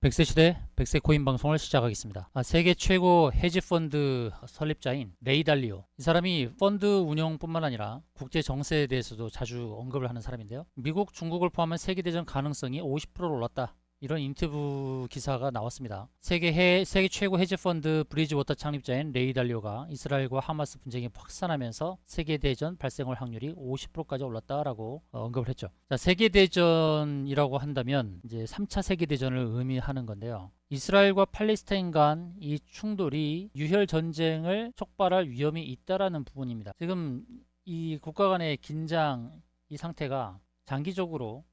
백세 시대 백세 코인 방송을 시작하겠습니다. 세계 최고 헤지 펀드 설립자인 레이 달리오. 이 사람이 펀드 운영뿐만 아니라 국제 정세에 대해서도 자주 언급을 하는 사람인데요. 미국, 중국을 포함한 세계 대전 가능성이 50% 올랐다. 이런 인터뷰 기사가 나왔습니다. 세계 최고 헤지 펀드 브리지워터 창립자인 레이 달리오가 이스라엘과 하마스 분쟁이 확산하면서 세계 대전 발생할 확률이 50%까지 올랐다라고 언급을 했죠. 자, 세계 대전이라고 한다면 이제 3차 세계 대전을 의미하는 건데요. 이스라엘과 팔레스타인 간 이 충돌이 유혈 전쟁을 촉발할 위험이 있다라는 부분입니다. 지금 이 국가 간의 긴장 이 상태가 장기적으로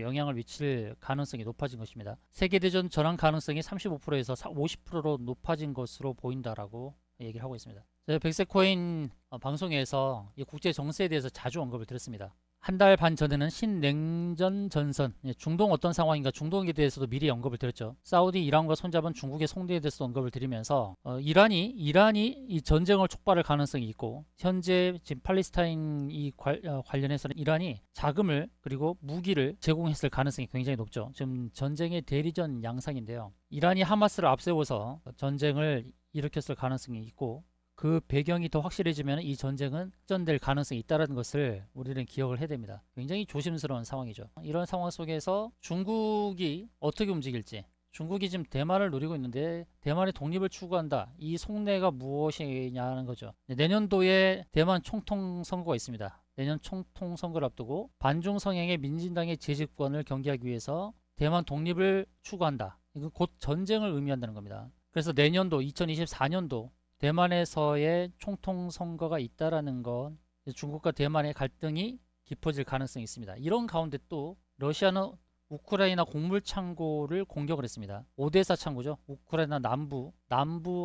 영향을 미칠 가능성이 높아진 것입니다. 세계대전 전환 가능성이 35%에서 50%로 높아진 것으로 보인다라고 얘기를 하고 있습니다. 제가 백세코인 방송에서 이 국제 정세에 대해서 자주 언급을 드렸습니다. 한 달 반 전에는 신냉전 전선, 중동 어떤 상황인가, 중동에 대해서도 미리 언급을 드렸죠. 사우디, 이란과 손잡은 중국의 송대에 대해서 언급을 드리면서 이란이 이 전쟁을 촉발할 가능성이 있고, 현재 지금 팔레스타인 관련해서는 이란이 자금을 그리고 무기를 제공했을 가능성이 굉장히 높죠. 지금 전쟁의 대리전 양상인데요. 이란이 하마스를 앞세워서 전쟁을 일으켰을 가능성이 있고, 그 배경이 더 확실해지면 이 전쟁은 확전될 가능성이 있다는 것을 우리는 기억을 해야 됩니다. 굉장히 조심스러운 상황이죠. 이런 상황 속에서 중국이 어떻게 움직일지, 중국이 지금 대만을 노리고 있는데 대만의 독립을 추구한다. 이 속내가 무엇이냐는 거죠. 내년도에 대만 총통 선거가 있습니다. 내년 총통 선거를 앞두고 반중 성향의 민진당의 재집권을 경기하기 위해서 대만 독립을 추구한다. 이건 곧 전쟁을 의미한다는 겁니다. 그래서 내년도 2024년도 대만에서의 총통 선거가 있다라는 건 중국과 대만의 갈등이 깊어질 가능성이 있습니다. 이런 가운데 또 러시아는 우크라이나 곡물 창고를 공격을 했습니다. 오데사 창고죠. 우크라이나 남부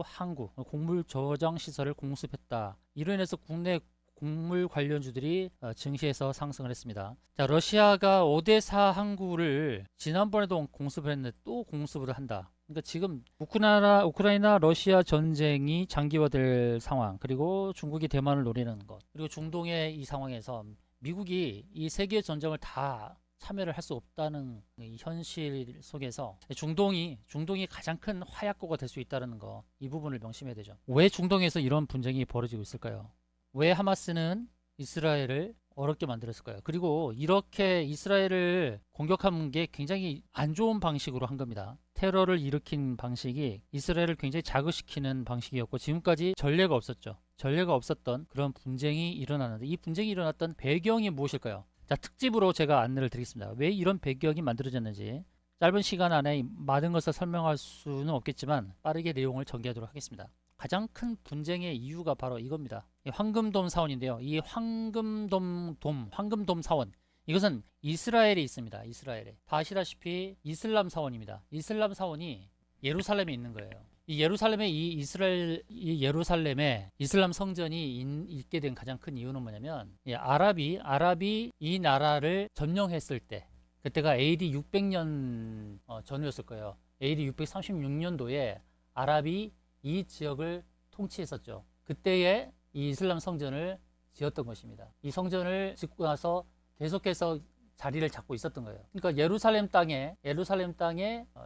항구 곡물 저장 시설을 공습했다. 이로 인해서 국내 곡물 관련주들이 증시에서 상승을 했습니다. 자, 러시아가 오데사 항구를 지난번에도 공습을 했는데 또 공습을 한다. 그러니까 지금 우크라이나 러시아 전쟁이 장기화될 상황, 그리고 중국이 대만을 노리는 것, 그리고 중동의 이 상황에서 미국이 이 세계 전쟁을 다 참여를 할 수 없다는 이 현실 속에서 중동이 가장 큰 화약고가 될 수 있다는 거, 이 부분을 명심해야 되죠. 왜 중동에서 이런 분쟁이 벌어지고 있을까요? 왜 하마스는 이스라엘을 어렵게 만들었을까요? 그리고 이렇게 이스라엘을 공격한 게 굉장히 안 좋은 방식으로 한 겁니다. 테러를 일으킨 방식이 이스라엘을 굉장히 자극시키는 방식이었고, 지금까지 전례가 없었죠. 전례가 없었던 그런 분쟁이 일어나는데, 이 분쟁이 일어났던 배경이 무엇일까요? 자, 특집으로 제가 안내를 드리겠습니다. 왜 이런 배경이 만들어졌는지. 짧은 시간 안에 많은 것을 설명할 수는 없겠지만 빠르게 내용을 전개하도록 하겠습니다. 가장 큰 분쟁의 이유가 바로 이겁니다. 황금돔 사원인데요. 이 황금돔 사원, 이것은 이스라엘에 있습니다. 이스라엘에. 다 아시다시피 이슬람 사원입니다. 이슬람 사원이 예루살렘에 있는 거예요. 이 예루살렘에 이슬람 성전이 있게 된 가장 큰 이유는 뭐냐면, 아랍이 이 나라를 점령했을 때, 그때가 AD 600년 전후였을 거예요. AD 636년도에 아랍이 이 지역을 통치했었죠. 그때에 이 이슬람 성전을 지었던 것입니다. 이 성전을 짓고 나서 계속해서 자리를 잡고 있었던 거예요. 그러니까 예루살렘 땅에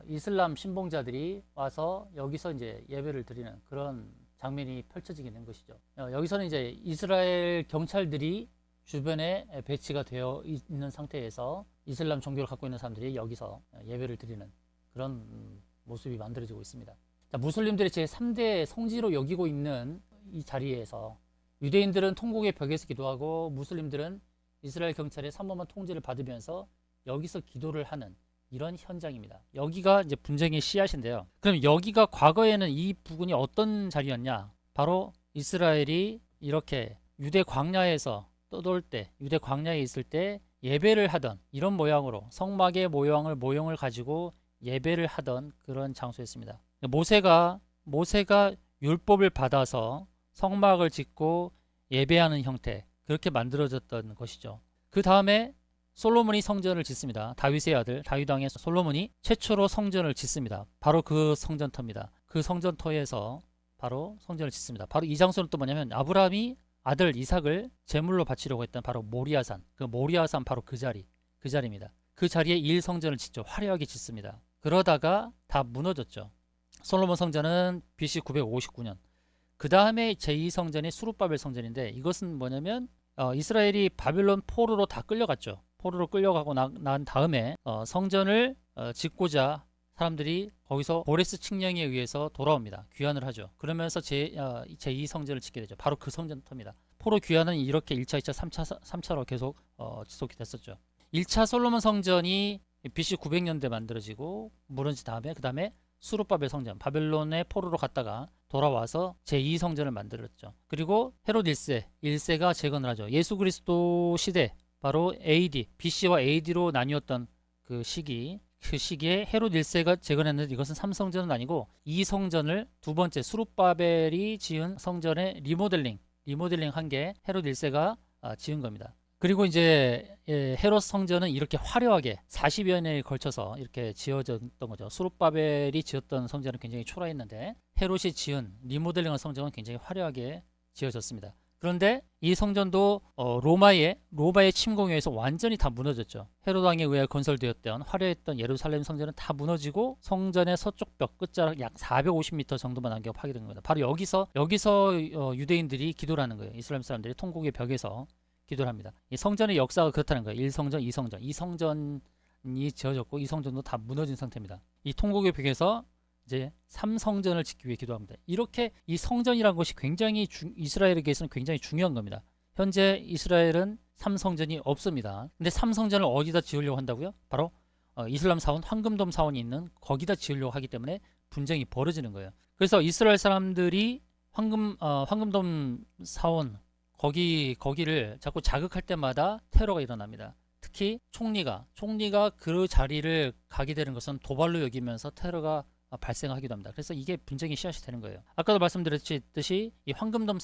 이슬람 신봉자들이 와서 여기서 이제 예배를 드리는 그런 장면이 펼쳐지게 된 것이죠. 여기서는 이제 이스라엘 경찰들이 주변에 배치가 되어 있는 상태에서 이슬람 종교를 갖고 있는 사람들이 여기서 예배를 드리는 그런 모습이 만들어지고 있습니다. 자, 무슬림들의 제3대 성지로 여기고 있는 이 자리에서 유대인들은 통곡의 벽에서 기도하고, 무슬림들은 이스라엘 경찰의 삼엄한 통제를 받으면서 여기서 기도를 하는 이런 현장입니다. 여기가 이제 분쟁의 씨앗인데요. 그럼 여기가 과거에는 이 부근이 어떤 자리였냐? 바로 이스라엘이 이렇게 유대 광야에서 떠돌 때, 유대 광야에 있을 때 예배를 하던 이런 모양으로 성막의 모형을 가지고 예배를 하던 그런 장소였습니다. 모세가 율법을 받아서 성막을 짓고 예배하는 형태, 그렇게 만들어졌던 것이죠. 그 다음에 솔로몬이 성전을 짓습니다. 다윗의 아들 다윗 왕의 솔로몬이 최초로 성전을 짓습니다. 바로 그 성전터입니다. 그 성전터에서 바로 성전을 짓습니다. 바로 이 장소는 또 뭐냐면, 아브라함이 아들 이삭을 제물로 바치려고 했던 바로 모리아산, 그 모리아산 바로 그 자리입니다. 그 자리에 1성전을 짓죠. 화려하게 짓습니다. 그러다가 다 무너졌죠. 솔로몬 성전은 BC 959년. 그 다음에 제2성전이 수룹바벨 성전인데 이것은 뭐냐면 이스라엘이 바빌론 포로로 다 끌려갔죠. 포로로 끌려가고 난 다음에 성전을 짓고자 사람들이 거기서 고레스 칙령에 의해서 돌아옵니다. 귀환을 하죠. 그러면서 제2성전을 짓게 되죠. 바로 그 성전터입니다. 포로 귀환은 이렇게 1차, 2차, 3차로 계속 지속이 됐었죠. 1차 솔로몬 성전이 BC 900년대 만들어지고 무너진 다음에 그 다음에 수룹바벨 성전, 바벨론의 포로로 갔다가 돌아와서 제2성전을 만들었죠. 그리고 헤롯 1세가 재건을 하죠. 예수 그리스도 시대, 바로 AD, BC와 AD로 나뉘었던 그 시기에 헤롯 1세가 재건했는데 이것은 3성전은 아니고 2성전을 두 번째 수룹바벨이 지은 성전의 리모델링 한 게 헤롯 1세가 지은 겁니다. 그리고 이제 헤롯 성전은 이렇게 화려하게 40여 년에 걸쳐서 이렇게 지어졌던 거죠. 수룹바벨이 지었던 성전은 굉장히 초라했는데 헤롯이 지은 리모델링한 성전은 굉장히 화려하게 지어졌습니다. 그런데 이 성전도 로마의 침공에 의해서 완전히 다 무너졌죠. 헤롯 왕에 의해 건설되었던 화려했던 예루살렘 성전은 다 무너지고 성전의 서쪽 벽 끝자락 약 450m 정도만 남겨 파괴된 겁니다. 바로 여기서 유대인들이 기도를 하는 거예요. 이슬람 사람들이 통곡의 벽에서 기도를 합니다. 이 성전의 역사가 그렇다는 거예요. 1성전, 2성전. 이 성전이 지어졌고 이 성전도 다 무너진 상태입니다. 이 통곡의 벽에서 이제 3성전을 짓기 위해 기도합니다. 이렇게 이 성전이라는 것이 굉장히 이스라엘에게서는 굉장히 중요한 겁니다. 현재 이스라엘은 3성전이 없습니다. 근데 3성전을 어디다 지으려고 한다고요? 바로 이슬람 사원, 황금돔 사원이 있는 거기다 지으려고 하기 때문에 분쟁이 벌어지는 거예요. 그래서 이스라엘 사람들이 황금돔 사원 거기를 자꾸 자극할 때마다 테러가 일어납니다. 특히 총리가 그 자리를 가게 되는 것은 도발로 여기면서 테러가 발생하기도 합니다. 그래서 이게 분쟁의 씨앗이 되는 거예요. 아까도 말씀드렸듯이 이 황금돔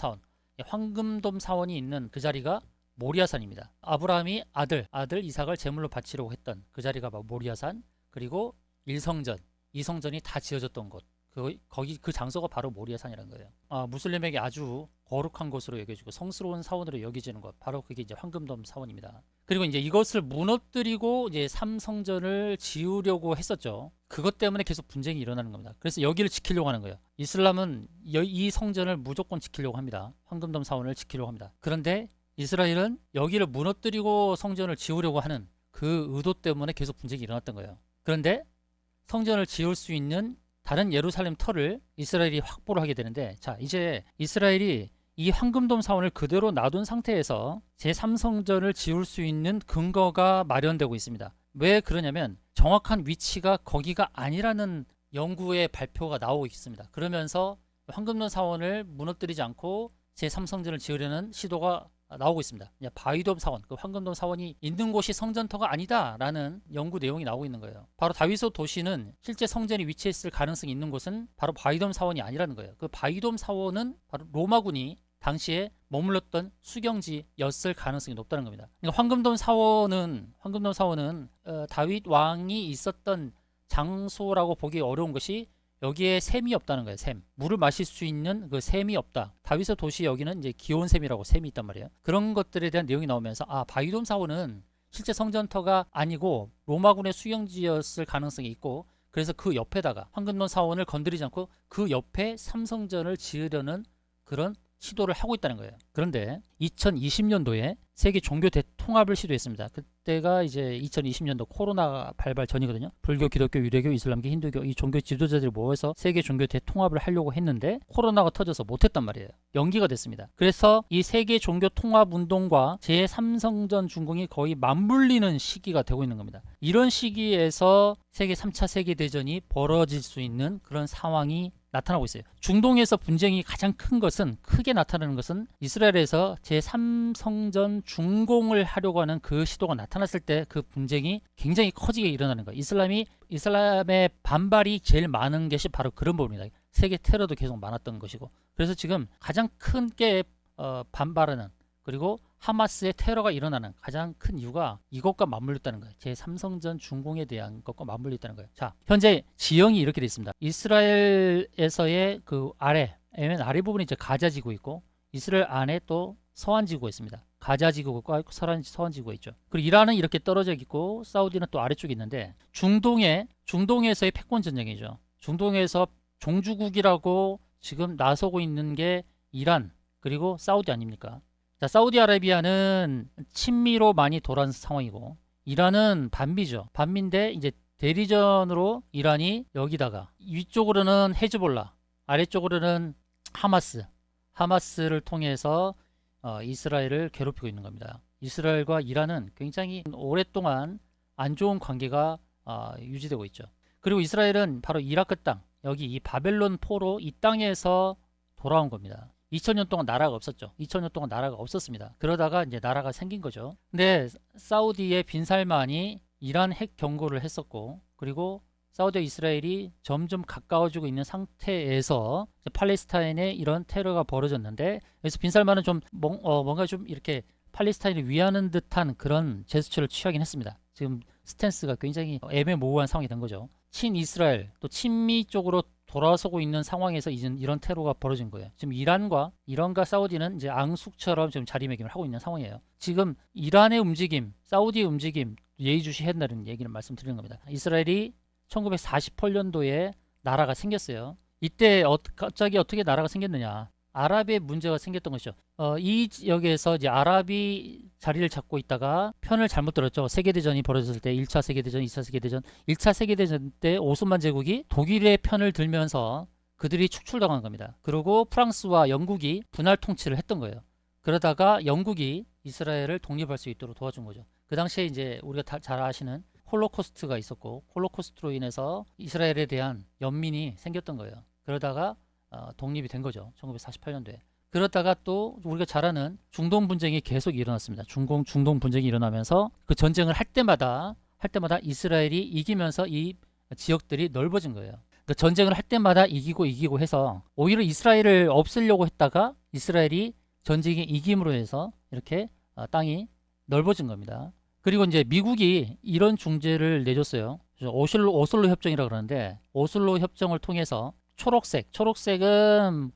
사원이 있는 그 자리가 모리아산입니다. 아브라함이 아들 이삭을 제물로 바치려고 했던 그 자리가 바로 모리아산, 그리고 1성전, 2성전이 다 지어졌던 곳. 그 장소가 바로 모리아산이라는 거예요. 무슬림에게 아주 거룩한 곳으로 여겨지고 성스러운 사원으로 여겨지는 것, 바로 그게 이제 황금돔 사원입니다. 그리고 이제 이것을 무너뜨리고 이제 3성전을 지으려고 했었죠. 그것 때문에 계속 분쟁이 일어나는 겁니다. 그래서 여기를 지키려고 하는 거예요. 이슬람은 이 성전을 무조건 지키려고 합니다. 황금돔 사원을 지키려고 합니다. 그런데 이스라엘은 여기를 무너뜨리고 성전을 지으려고 하는 그 의도 때문에 계속 분쟁이 일어났던 거예요. 그런데 성전을 지을 수 있는 다른 예루살렘 터를 이스라엘이 확보를 하게 되는데, 자, 이제 이스라엘이 이 황금돔 사원을 그대로 놔둔 상태에서 제3성전을 지을 수 있는 근거가 마련되고 있습니다. 왜 그러냐면 정확한 위치가 거기가 아니라는 연구의 발표가 나오고 있습니다. 그러면서 황금돔 사원을 무너뜨리지 않고 제3성전을 지으려는 시도가 나오고 있습니다. 바위돔 사원, 그 황금돔 사원이 있는 곳이 성전터가 아니다라는 연구 내용이 나오고 있는 거예요. 바로 다윗소 도시는 실제 성전이 위치했을 가능성이 있는 곳은 바로 바위돔 사원이 아니라는 거예요. 그 바위돔 사원은 바로 로마군이 당시에 머물렀던 수경지였을 가능성이 높다는 겁니다. 그러니까 황금돔 사원은 다윗 왕이 있었던 장소라고 보기 어려운 것이 여기에 샘이 없다는 거예요. 물을 마실 수 있는 그 샘이 없다. 다윗의 도시 여기는 이제 기온샘이라고 샘이 있단 말이에요. 그런 것들에 대한 내용이 나오면서 바위돔 사원은 실제 성전터가 아니고 로마군의 수경지였을 가능성이 있고, 그래서 그 옆에다가 황금돔 사원을 건드리지 않고 그 옆에 3성전을 지으려는 그런 시도를 하고 있다는 거예요. 그런데 2020년도에 세계 종교 대통합을 시도했습니다. 그때가 이제 2020년도 코로나 발발 전이거든요. 불교, 기독교, 유대교, 이슬람교, 힌두교 이 종교 지도자들이 모여서 세계 종교 대통합을 하려고 했는데 코로나가 터져서 못했단 말이에요. 연기가 됐습니다. 그래서 이 세계 종교 통합 운동과 제3성전 준공이 거의 맞물리는 시기가 되고 있는 겁니다. 이런 시기에서 세계 3차 세계대전이 벌어질 수 있는 그런 상황이 나타나고 있어요. 중동에서 분쟁이 가장 크게 나타나는 것은 이스라엘에서 제3성전 준공을 하려고 하는 그 시도가 나타났을 때 그 분쟁이 굉장히 커지게 일어나는 거예요. 이슬람의 반발이 제일 많은 것이 바로 그런 부분입니다. 세계 테러도 계속 많았던 것이고, 그래서 지금 가장 크게 반발하는, 그리고 하마스의 테러가 일어나는 가장 큰 이유가 이것과 맞물렸다는 거예요. 제3성전 준공에 대한 것과 맞물렸다는 거예요. 자, 현재 지형이 이렇게 되어 있습니다. 이스라엘에서의 그 아래 부분이 이제 가자 지구 있고, 이스라엘 안에 또 서한 지구가 있습니다. 가자 지구가 서한 지구가 있죠. 그리고 이란은 이렇게 떨어져 있고 사우디는 또 아래쪽에 있는데 중동에서의 패권 전쟁이죠. 중동에서 종주국이라고 지금 나서고 있는 게 이란 그리고 사우디 아닙니까? 자, 사우디아라비아는 친미로 많이 돌아온 상황이고 이란은 반미죠. 반미인데 이제 대리전으로 이란이 여기다가 위쪽으로는 헤즈볼라, 아래쪽으로는 하마스를 통해서 이스라엘을 괴롭히고 있는 겁니다. 이스라엘과 이란은 굉장히 오랫동안 안 좋은 관계가 유지되고 있죠. 그리고 이스라엘은 바로 이라크 땅, 여기 이 바벨론 포로 이 땅에서 돌아온 겁니다. 2000년 동안 나라가 없었죠. 2000년 동안 나라가 없었습니다. 그러다가 이제 나라가 생긴 거죠. 근데 사우디의 빈살만이 이란 핵 경고를 했었고, 그리고 사우디와 이스라엘이 점점 가까워지고 있는 상태에서 팔레스타인에 이런 테러가 벌어졌는데, 그래서 빈살만은 좀 뭔가 좀 이렇게 팔레스타인을 위하는 듯한 그런 제스처를 취하긴 했습니다. 지금 스탠스가 굉장히 애매모호한 상황이 된 거죠. 친이스라엘 또 친미 쪽으로 돌아서고 있는 상황에서 이제 이런 테러가 벌어진 거예요. 지금 이란과 사우디는 이제 앙숙처럼 지금 자리매김을 하고 있는 상황이에요. 지금 이란의 움직임, 사우디의 움직임 예의주시했다는 얘기를 말씀드리는 겁니다. 이스라엘이 1948년도에 나라가 생겼어요. 이때 갑자기 어떻게 나라가 생겼느냐? 아랍의 문제가 생겼던 것이죠. 이 지역에서 이제 아랍이 자리를 잡고 있다가 편을 잘못 들었죠. 세계대전이 벌어졌을 때 1차 세계대전, 2차 세계대전, 1차 세계대전 때 오스만 제국이 독일의 편을 들면서 그들이 축출당한 겁니다. 그리고 프랑스와 영국이 분할 통치를 했던 거예요. 그러다가 영국이 이스라엘을 독립할 수 있도록 도와준 거죠. 그 당시에 이제 우리가 잘 아시는 홀로코스트가 있었고, 홀로코스트로 인해서 이스라엘에 대한 연민이 생겼던 거예요. 그러다가 독립이 된 거죠. 1948년도에. 그러다가 또 우리가 잘 아는 중동 분쟁이 계속 일어났습니다. 중동 분쟁이 일어나면서 그 전쟁을 할 때마다 이스라엘이 이기면서 이 지역들이 넓어진 거예요. 그 전쟁을 할 때마다 이기고 해서 오히려 이스라엘을 없애려고 했다가 이스라엘이 전쟁에 이김으로 해서 이렇게 땅이 넓어진 겁니다. 그리고 이제 미국이 이런 중재를 내줬어요. 오슬로 협정이라고 그러는데, 오슬로 협정을 통해서 초록색은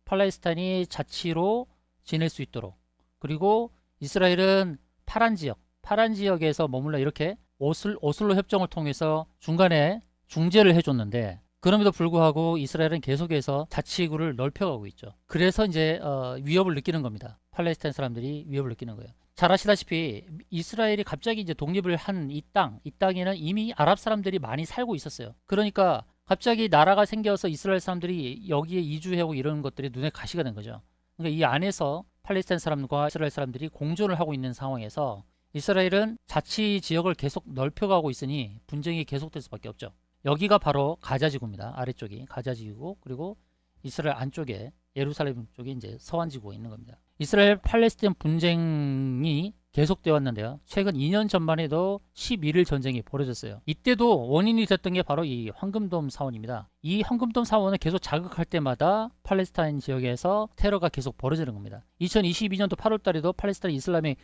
팔레스타인이 자치로 지낼 수 있도록, 그리고 이스라엘은 파란 지역에서 머물러 이렇게 오슬로 협정을 통해서 중간에 중재를 해줬는데, 그럼에도 불구하고 이스라엘은 계속해서 자치구를 넓혀가고 있죠. 그래서 이제 위협을 느끼는 겁니다. 팔레스타인 사람들이 위협을 느끼는 거예요. 잘 아시다시피 이스라엘이 갑자기 이제 독립을 한 이 땅에는 이미 아랍 사람들이 많이 살고 있었어요. 그러니까 갑자기 나라가 생겨서 이스라엘 사람들이 여기에 이주해오고 이런 것들이 눈에 가시가 된 거죠. 그러니까 이 안에서 팔레스타인 사람과 이스라엘 사람들이 공존을 하고 있는 상황에서 이스라엘은 자치 지역을 계속 넓혀가고 있으니 분쟁이 계속될 수밖에 없죠. 여기가 바로 가자지구입니다. 아래쪽이 가자지구고, 그리고 이스라엘 안쪽에 예루살렘 쪽에 이제 서한 지구가 있는 겁니다. 이스라엘 팔레스타인 분쟁이 계속되어 왔는데요. 최근 2년 전만 해도 11일 전쟁이 벌어졌어요. 이때도 원인이 됐던 게 바로 이 황금돔 사원입니다. 이 황금돔 사원을 계속 자극할 때마다 팔레스타인 지역에서 테러가 계속 벌어지는 겁니다. 2022년도 8월 달에도 팔레스타인 이슬람의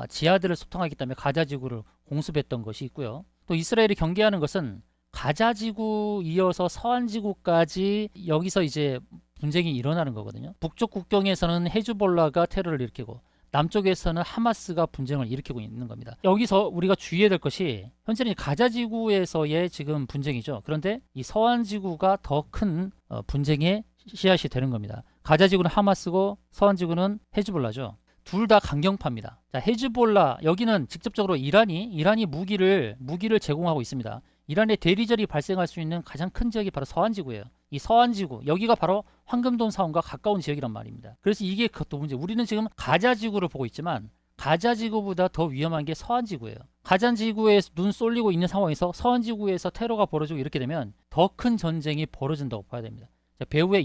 지하들을 소통하기 때문에 가자지구를 공습했던 것이 있고요. 또 이스라엘이 경계하는 것은 가자지구 이어서 서한지구까지 여기서 이제 분쟁이 일어나는 거거든요. 북쪽 국경에서는 헤즈볼라가 테러를 일으키고 남쪽에서는 하마스가 분쟁을 일으키고 있는 겁니다. 여기서 우리가 주의해야 될 것이 현재는 가자지구에서의 지금 분쟁이죠. 그런데 이 서한지구가 더 큰 분쟁의 씨앗이 되는 겁니다. 가자지구는 하마스고 서한지구는 헤즈볼라죠. 둘 다 강경파입니다. 자, 헤즈볼라, 여기는 직접적으로 이란이 무기를 제공하고 있습니다. 이란의 대리전이 발생할 수 있는 가장 큰 지역이 바로 서한지구예요. 이 서한지구, 여기가 바로 황금돔 사원과 가까운 지역이란 말입니다. 그래서 이게 또 문제. 우리는 지금 가자지구를 보고 있지만 가자지구보다 더 위험한 게 서한지구예요. 가자지구에 눈 쏠리고 있는 상황에서 서한지구에서 테러가 벌어지고 이렇게 되면 더 큰 전쟁이 벌어진다고 봐야 됩니다. 자, 배후에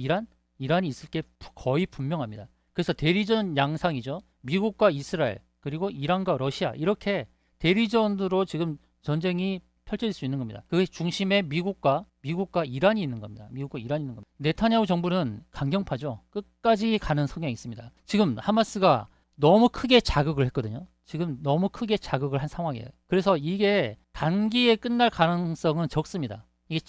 이란이 있을 게 거의 분명합니다. 그래서 대리전 양상이죠. 미국과 이스라엘, 그리고 이란과 러시아, 이렇게 대리전으로 지금 전쟁이 펼쳐질 수 있는 겁니다. 그 중심에 미국과 이란이 있는 겁니다. 네타냐후 정부는 강경파죠. 끝까지 가는 성향이 있습니다. 지금 하마스가 너무 크게 자극을 했거든요. 지금 너무 크게 자극을 한 상황이에요. 그래서 이게 단기에 끝날 가능성은 적습니다. 이게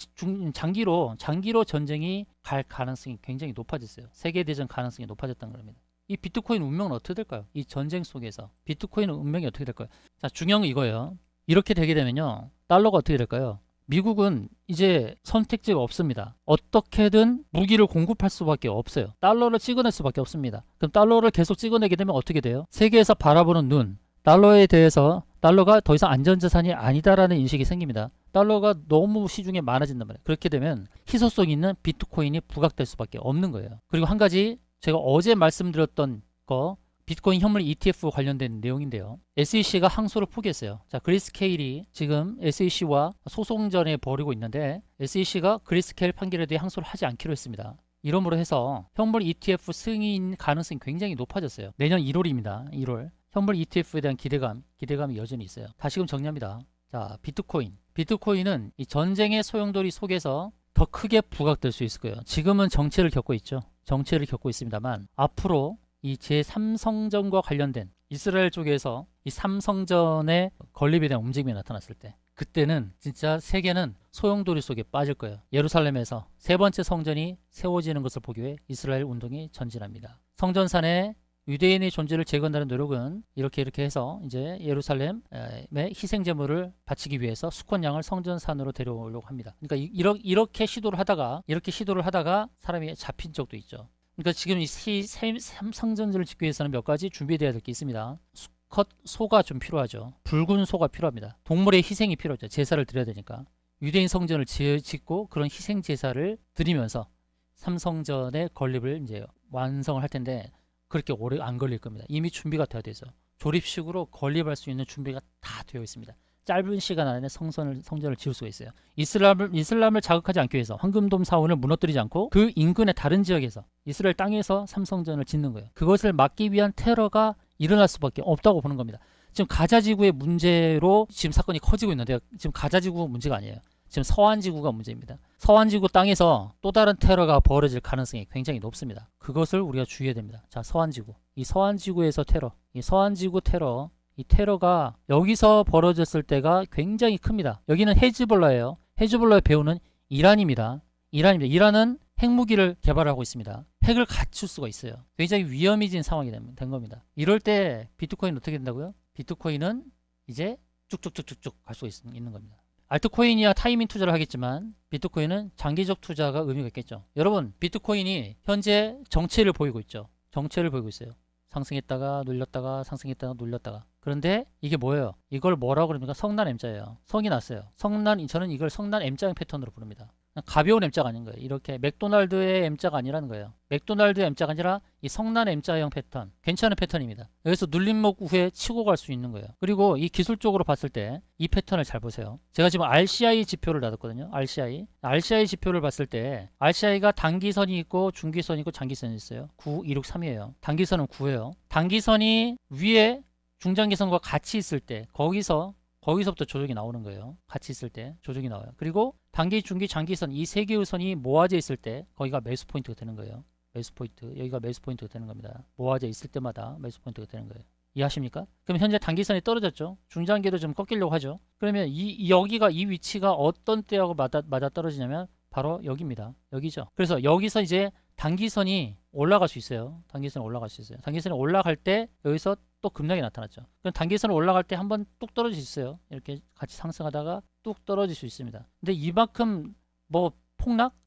장기로 전쟁이 갈 가능성이 굉장히 높아졌어요. 세계대전 가능성이 높아졌다는 겁니다. 이 비트코인 운명은 어떻게 될까요? 이 전쟁 속에서 비트코인 운명이 어떻게 될까요? 자, 중요한 건 이거예요. 이렇게 되게 되면요, 달러가 어떻게 될까요? 미국은 이제 선택지가 없습니다. 어떻게든 무기를 공급할 수밖에 없어요. 달러를 찍어낼 수밖에 없습니다. 그럼 달러를 계속 찍어내게 되면 어떻게 돼요? 세계에서 바라보는 눈, 달러에 대해서 달러가 더 이상 안전자산이 아니다라는 인식이 생깁니다. 달러가 너무 시중에 많아진단 말이에요. 그렇게 되면 희소성 있는 비트코인이 부각될 수밖에 없는 거예요. 그리고 한 가지 제가 어제 말씀드렸던 거, 비트코인 현물 ETF 관련된 내용인데요. SEC가 항소를 포기했어요. 자, 그리스케일이 지금 SEC와 소송전에 벌이고 있는데 SEC가 그리스케일 판결에 대해 항소를 하지 않기로 했습니다. 이러므로 해서 현물 ETF 승인 가능성이 굉장히 높아졌어요. 내년 1월입니다. 1월. 현물 ETF에 대한 기대감이 여전히 있어요. 다시금 정리합니다. 자, 비트코인은 이 전쟁의 소용돌이 속에서 더 크게 부각될 수 있을 거예요. 지금은 정체를 겪고 있죠. 정체를 겪고 있습니다만 앞으로 이 제3성전과 관련된 이스라엘 쪽에서 이 3성전의 건립에 대한 움직임이 나타났을 때, 그때는 진짜 세계는 소용돌이 속에 빠질 거예요. 예루살렘에서 세 번째 성전이 세워지는 것을 보기 위해 이스라엘 운동이 전진합니다. 성전산에 유대인의 존재를 재건하는 노력은 이렇게 해서 이제 예루살렘의 희생 제물을 바치기 위해서 수컷 양을 성전산으로 데려오려고 합니다. 그러니까 이렇게 시도를 하다가 사람이 잡힌 적도 있죠. 그러니까 지금 이 성전을 짓기 위해서는 몇 가지 준비되어야 될 게 있습니다. 수컷 소가 좀 필요하죠. 붉은 소가 필요합니다. 동물의 희생이 필요하죠. 제사를 드려야 되니까. 유대인 성전을 짓고 그런 희생 제사를 드리면서 삼성전의 건립을 이제 완성을 할 텐데 그렇게 오래 안 걸릴 겁니다. 이미 준비가 되어 있어. 조립식으로 건립할 수 있는 준비가 다 되어 있습니다. 짧은 시간 안에 성전을 지을 수가 있어요. 이슬람을 자극하지 않기 위해서 황금돔 사원을 무너뜨리지 않고 그 인근의 다른 지역에서 이스라엘 땅에서 삼성전을 짓는 거예요. 그것을 막기 위한 테러가 일어날 수밖에 없다고 보는 겁니다. 지금 가자지구의 문제로 지금 사건이 커지고 있는데 지금 가자지구 문제가 아니에요. 지금 서한지구가 문제입니다. 서한지구 땅에서 또 다른 테러가 벌어질 가능성이 굉장히 높습니다. 그것을 우리가 주의해야 됩니다. 자, 서한지구. 이 서한지구에서 테러. 이 서한지구 테러. 이 테러가 여기서 벌어졌을 때가 굉장히 큽니다. 여기는 헤즈볼라예요. 헤즈볼라의 배후는 이란입니다. 이란은 핵무기를 개발하고 있습니다. 핵을 갖출 수가 있어요. 굉장히 위험해진 상황이 된 겁니다. 이럴 때 비트코인은 어떻게 된다고요? 비트코인은 이제 쭉쭉쭉쭉쭉 갈 수가 있는 겁니다. 알트코인이야 타이밍 투자를 하겠지만 비트코인은 장기적 투자가 의미가 있겠죠. 여러분, 비트코인이 현재 정체를 보이고 있죠. 정체를 보이고 있어요. 상승했다가 눌렸다가 상승했다가 눌렸다가. 그런데 이게 뭐예요? 이걸 뭐라고 그럽니까? 성난 M자예요. 성이 났어요. 저는 이걸 성난 M자형 패턴으로 부릅니다. 가벼운 M자가 아닌 거예요. 이렇게 맥도날드의 M자가 아니라는 거예요. 맥도날드의 M자가 아니라 이 성난 M자형 패턴. 괜찮은 패턴입니다. 여기서 눌림목 후에 치고 갈 수 있는 거예요. 그리고 이 기술적으로 봤을 때 이 패턴을 잘 보세요. 제가 지금 RCI 지표를 놔뒀거든요. RCI 지표를 봤을 때 RCI가 단기선이 있고 중기선이 있고 장기선이 있어요. 9, 2, 6, 3이에요. 단기선은 9예요. 단기선이 위에 중장기선과 같이 있을 때 거기서부터 조정이 나오는 거예요. 같이 있을 때 조정이 나와요. 그리고 단기, 중기, 장기선 이 세 개의 선이 모아져 있을 때 거기가 매수 포인트가 되는 거예요. 매수 포인트. 여기가 매수 포인트가 되는 겁니다. 모아져 있을 때마다 매수 포인트가 되는 거예요. 이해하십니까? 그럼 현재 단기선이 떨어졌죠. 중장기도 좀 꺾이려고 하죠. 그러면 여기가 이 위치가 어떤 때하고 맞아 떨어지냐면 바로 여기입니다. 여기죠. 그래서 여기서 이제 단기선이 올라갈 수 있어요. 단기선이 올라갈 때 여기서 또 급락이 나타났죠. 그럼 단기선을 올라갈 때 한번 뚝 떨어질 수 있어요. 이렇게 같이 상승하다가 뚝 떨어질 수 있습니다. 근데 이만큼 뭐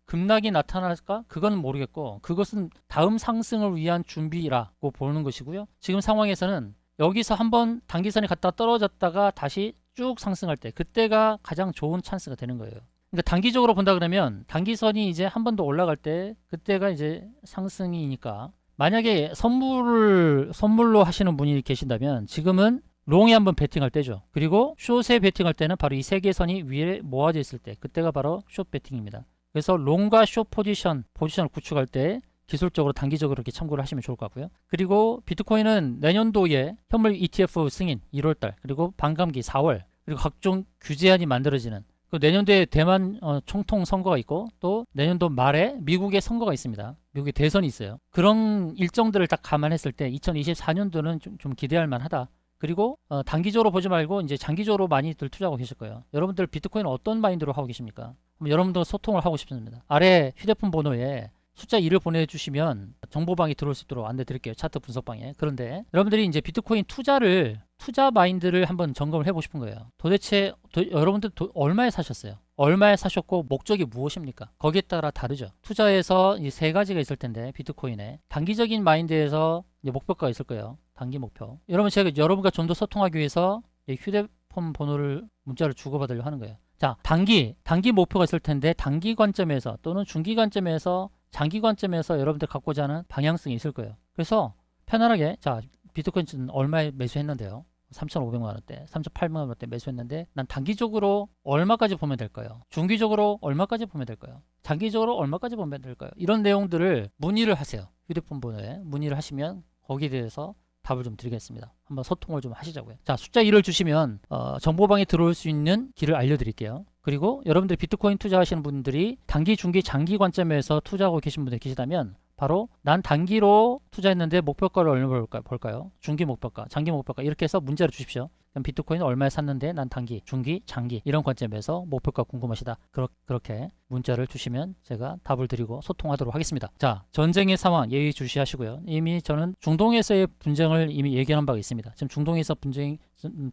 급락이 나타날까? 그건 모르겠고 그것은 다음 상승을 위한 준비라고 보는 것이고요. 지금 상황에서는 여기서 한번 단기선이 갔다 떨어졌다가 다시 쭉 상승할 때 그때가 가장 좋은 찬스가 되는 거예요. 그러니까 단기적으로 본다 그러면 단기선이 이제 한 번 더 올라갈 때 그때가 이제 상승이니까 만약에 선물로 하시는 분이 계신다면 지금은 롱에 한번 베팅할 때죠. 그리고 숏에 베팅할 때는 바로 이 세 개 선이 위에 모아져 있을 때 그때가 바로 숏 베팅입니다. 그래서 롱과 숏 포지션을 구축할 때 기술적으로 단기적으로 이렇게 참고를 하시면 좋을 것 같고요. 그리고 비트코인은 내년도에 현물 ETF 승인 1월달 그리고 반감기 4월 그리고 각종 규제안이 만들어지는 내년도에 대만 총통 선거가 있고 또 내년도 말에 미국의 선거가 있습니다. 미국의 대선이 있어요. 그런 일정들을 딱 감안했을 때 2024년도는 좀 기대할 만하다. 그리고 단기적으로 보지 말고 이제 장기적으로 많이들 투자하고 계실 거예요. 여러분들 비트코인 어떤 마인드로 하고 계십니까? 여러분들 소통을 하고 싶습니다. 아래 휴대폰 번호에 숫자 2를 보내주시면 정보방이 들어올 수 있도록 안내 드릴게요. 차트 분석방에. 그런데 여러분들이 이제 비트코인 투자 마인드를 한번 점검을 해보고 싶은 거예요. 도대체 여러분들 얼마에 사셨어요? 얼마에 사셨고 목적이 무엇입니까? 거기에 따라 다르죠. 투자에서 이 세 가지가 있을 텐데 비트코인에 단기적인 마인드에서 이제 목표가 있을 거예요. 단기 목표. 제가 여러분과 좀 더 소통하기 위해서 휴대폰 번호를 문자를 주고받으려고 하는 거예요. 자, 단기 목표가 있을 텐데 단기 관점에서 또는 중기 관점에서 장기 관점에서 여러분들 갖고자 하는 방향성이 있을 거예요. 그래서 편안하게 자, 비트코인 얼마에 매수했는데요. 3,500만 원대, 3,800만 원대 매수했는데 난 단기적으로 얼마까지 보면 될까요? 중기적으로 얼마까지 보면 될까요? 장기적으로 얼마까지 보면 될까요? 이런 내용들을 문의를 하세요. 휴대폰 번호에 문의를 하시면 거기에 대해서 답을 좀 드리겠습니다. 한번 소통을 좀 하시자고요. 자, 숫자 1을 주시면 정보방에 들어올 수 있는 길을 알려드릴게요. 그리고 여러분들 비트코인 투자하시는 분들이 단기, 중기, 장기 관점에서 투자하고 계신 분들이 계시다면 바로 난 단기로 투자했는데 목표가를 얼마 볼까요? 중기 목표가, 장기 목표가 이렇게 해서 문자를 주십시오. 그럼 비트코인 얼마에 샀는데 난 단기, 중기, 장기 이런 관점에서 목표가 궁금하시다. 그렇게 문자를 주시면 제가 답을 드리고 소통하도록 하겠습니다. 자, 전쟁의 상황 예의주시하시고요. 이미 저는 중동에서의 분쟁을 이미 얘기한 바가 있습니다. 지금 중동에서 분쟁이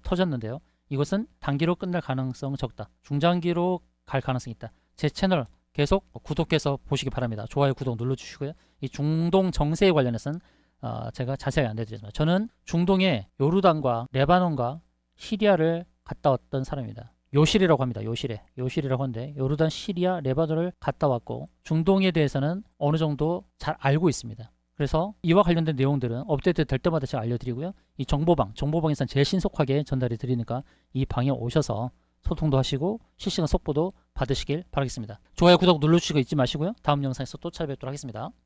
터졌는데요. 이것은 단기로 끝날 가능성은 적다. 중장기로 갈 가능성이 있다. 제 채널 계속 구독해서 보시기 바랍니다. 좋아요, 구독 눌러주시고요. 이 중동 정세에 관련해서는 제가 자세하게 안내드리겠습니다. 저는 중동의 요르단과 레바논과 시리아를 갔다 왔던 사람입니다. 요실이라고 합니다. 요실이라고 하는데 요르단, 시리아, 레바논을 갔다 왔고 중동에 대해서는 어느 정도 잘 알고 있습니다. 그래서 이와 관련된 내용들은 업데이트 될 때마다 제가 알려드리고요. 이 정보방에서는 제일 신속하게 전달해 드리니까 이 방에 오셔서 소통도 하시고 실시간 속보도 받으시길 바라겠습니다. 좋아요, 구독 눌러주시고 잊지 마시고요. 다음 영상에서 또 찾아뵙도록 하겠습니다.